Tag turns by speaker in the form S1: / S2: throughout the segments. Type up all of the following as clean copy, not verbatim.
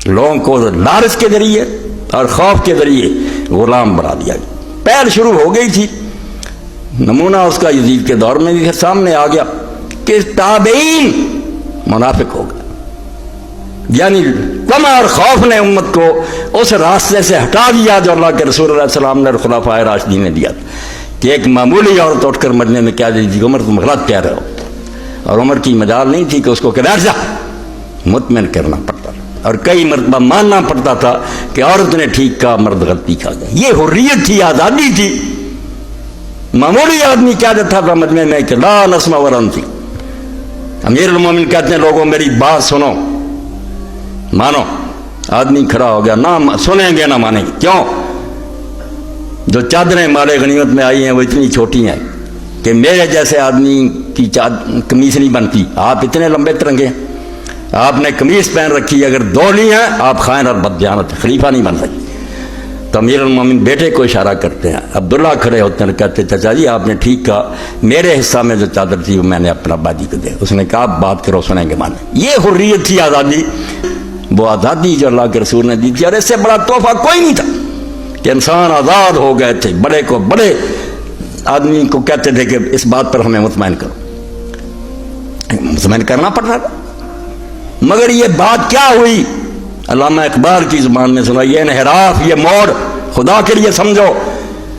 S1: لوگوں کو لالچ کے ذریعے اور خوف کے ذریعے غلام بنا دیا گیا. پہل شروع ہو گئی تھی. نمونہ اس کا یزید کے دور میں بھی پھر سامنے آ گیا کہ تابعین منافق ہو گئے. یعنی طمع اور خوف نے امت کو اس راستے سے ہٹا دیا جو اللہ کے رسول علیہ السلام نے اور خلفائے راشدین نے دیا کہ ایک معمولی عورت اٹھ کر مدینے میں کہہ دیتی تھی عمر تم غلط کہہ رہے ہو, اور عمر کی مجال نہیں تھی کہ اس کو بیٹھ جا, مطمئن کرنا پڑتا اور کئی مرتبہ ماننا پڑتا تھا کہ عورت نے ٹھیک کہا مرد غلطی کھا گیا. یہ حریت تھی, آزادی تھی. معمولی آدمی کہہ دیتا تھا مدینے میں کہ لا نسمع ولا نطیع. امیر المومنین کہتے ہیں لوگوں میری بات سنو مانو. آدمی کھڑا ہو گیا, نہ سنیں گے نہ مانیں گے. کیوں؟ جو چادریں مال غنیمت میں آئی ہیں وہ اتنی چھوٹی ہیں کہ میرے جیسے آدمی کی قمیص نہیں بنتی. آپ اتنے لمبے ترنگے ہیں, آپ نے قمیص پہن رکھی, اگر دو لی ہیں آپ خائن اور بددیانت خلیفہ نہیں بن سکتے. تو امیر المومنین بیٹے کو اشارہ کرتے ہیں, عبداللہ کھڑے ہوتے ہیں, کہتے چچا جی آپ نے ٹھیک کہا, میرے حصہ میں جو چادر تھی وہ میں نے اپنا بادی کو دے. اس نے کہا بات کرو سنیں گے مانیں. یہ حریت تھی, آزادی. وہ آزادی جو اللہ کے رسول نے دی تھی, اور اس سے بڑا تحفہ کوئی نہیں تھا کہ انسان آزاد ہو گئے تھے. بڑے کو بڑے آدمی کو کہتے تھے کہ اس بات پر ہمیں مطمئن کرو, مطمئن کرنا پڑ رہا تھا. مگر یہ بات کیا ہوئی؟ علامہ اقبال کی زبان میں سنا, یہ انحراف, یہ موڑ خدا کے لیے سمجھو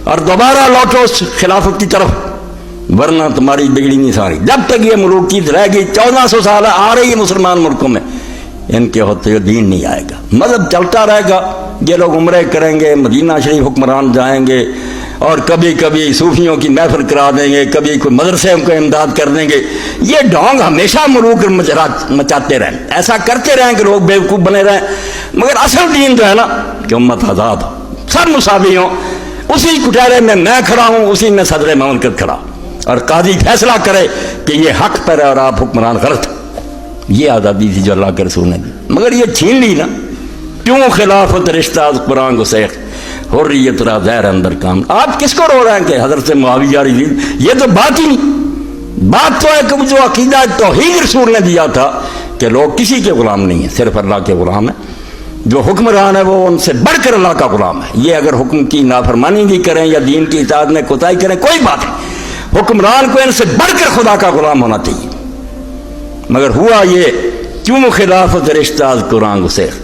S1: اور دوبارہ لوٹو اس خلافت کی طرف, ورنہ تمہاری بگڑی نہیں ساری. جب تک یہ ملوکیت رہ گئی, 1400 سال آ رہی ہے مسلمان ملکوں میں, ان کے ہوتے ہوئے دین نہیں آئے گا, مذہب چلتا رہے گا. یہ لوگ عمرے کریں گے, مدینہ شریف حکمران جائیں گے, اور کبھی کبھی صوفیوں کی محفل کرا دیں گے, کبھی کوئی مدرسے ان کو امداد کر دیں گے. یہ ڈھونگ ہمیشہ ملوک مچاتے رہیں, ایسا کرتے رہیں کہ لوگ بیوقوف بنے رہیں. مگر اصل دین جو ہے نا کہ امت آزاد ہو, سب مساوی ہوں. اسی کٹہرے میں کھڑا ہوں, اسی میں صدر مملکت کھڑا, اور قاضی فیصلہ کرے کہ یہ حق پر ہے اور آپ حکمران غلط. یہ آزادی تھی جو اللہ کے رسول نے دی, مگر یہ چھین لی نا. کیوں خلافت رشتہ از قرآن کو سیخ حریت را زہر اندر کام. آپ کس کو رو رہے ہیں کہ حضرت معاویہ یزید؟ یہ تو بات ہی نہیں. بات تو ہے کہ جو عقیدہ توحید رسول نے دیا تھا کہ لوگ کسی کے غلام نہیں ہیں, صرف اللہ کے غلام ہیں. جو حکمران ہے وہ ان سے بڑھ کر اللہ کا غلام ہے. یہ اگر حکم کی نافرمانی بھی کریں یا دین کی اطاعت میں کوتاہی کریں کوئی بات نہیں, حکمران کو ان سے بڑھ کر خدا کا غلام ہونا چاہیے. مگر ہوا یہ, کیوں خلافت رشتہ از قرآن کو سیخ.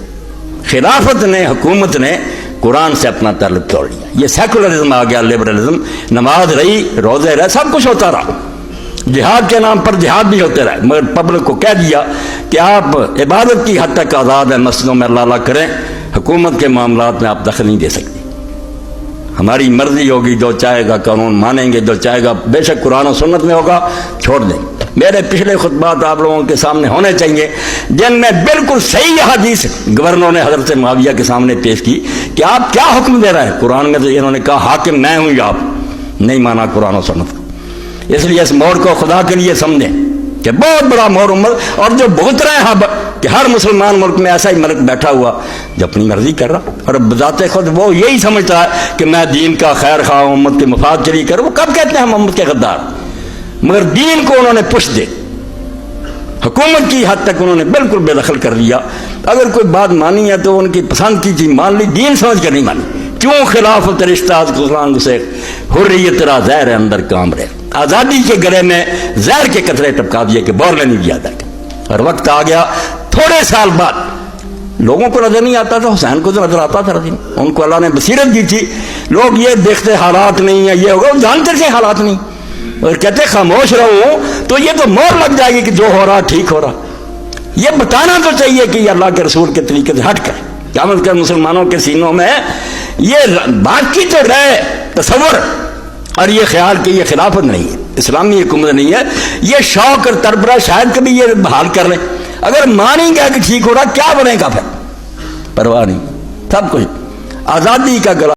S1: خلافت نے, حکومت نے قرآن سے اپنا تعلق توڑ لیا. یہ سیکولرزم آ گیا, لبرلزم. نماز رہی, روزے رہے, سب کچھ ہوتا رہا, جہاد کے نام پر جہاد بھی ہوتے رہے, مگر پبلک کو کہہ دیا کہ آپ عبادت کی حد تک آزاد ہیں, مسجدوں میں اللہ اللہ کریں, حکومت کے معاملات میں آپ دخل نہیں دے سکتے. ہماری مرضی ہوگی, جو چاہے گا قانون مانیں گے, جو چاہے گا بے شک قرآن و سنت میں ہوگا چھوڑ دیں. میرے پچھلے خطبات آپ لوگوں کے سامنے ہونے چاہیے جن میں بالکل صحیح حدیث گورنروں نے حضرت معاویہ کے سامنے پیش کی کہ آپ کیا حکم دے رہے ہیں. قرآن میں تو انہوں نے کہا حاکم میں ہوں, یا آپ نہیں مانا قرآن و سنت کو. اس لیے اس موڑ کو خدا کے لیے سمجھیں کہ بہت بڑا موڑ امت, اور جو بھگت رہے ہیں کہ ہر مسلمان ملک میں ایسا ہی ملک بیٹھا ہوا جو اپنی مرضی کر رہا, اور بذات خود وہ یہی سمجھتا ہے کہ میں دین کا خیر خواہ ہوں, امت کے مفاد کے لیے کروں. وہ کب کہتے ہیں ہم امت کے غدار؟ مگر دین کو انہوں نے پش دے, حکومت کی حد تک انہوں نے بالکل بے دخل کر لیا. اگر کوئی بات مانی ہے تو ان کی پسند کی چیز مان لی, دین سمجھ کر نہیں مانی. کیوں خلافت رشتہ از قرآن سے حریت را زہر اندر کام رہے. آزادی کے گلے میں زہر کے قطرے ٹپکا دیے کہ بولنے نہیں دیا جائے. اور وقت آ گیا, تھوڑے سال بعد لوگوں کو نظر نہیں آتا تھا, حسین کو تو نظر آتا تھا, ان کو اللہ نے بصیرت دی تھی. لوگ یہ دیکھتے حالات نہیں ہیں, یہ ہوگا, جانتے تھے حالات نہیں, اور کہتے خاموش رہو تو یہ تو مور لگ جائے گی کہ جو ہو رہا ٹھیک ہو رہا. یہ بتانا تو چاہیے کہ یہ اللہ کے رسول کے طریقے سے ہٹ کر قیامت کے مسلمانوں کے سینوں میں یہ بات کی تو رہے تصور اور یہ خیال کہ یہ خلافت نہیں ہے, اسلامی حکومت نہیں ہے. یہ شوق اور تربرہ شاید کبھی یہ بحال کر لیں. اگر مانیں گے کہ ٹھیک ہو رہا, کیا بنے گا پھر؟ پرواہ نہیں, سب کچھ آزادی کا گلا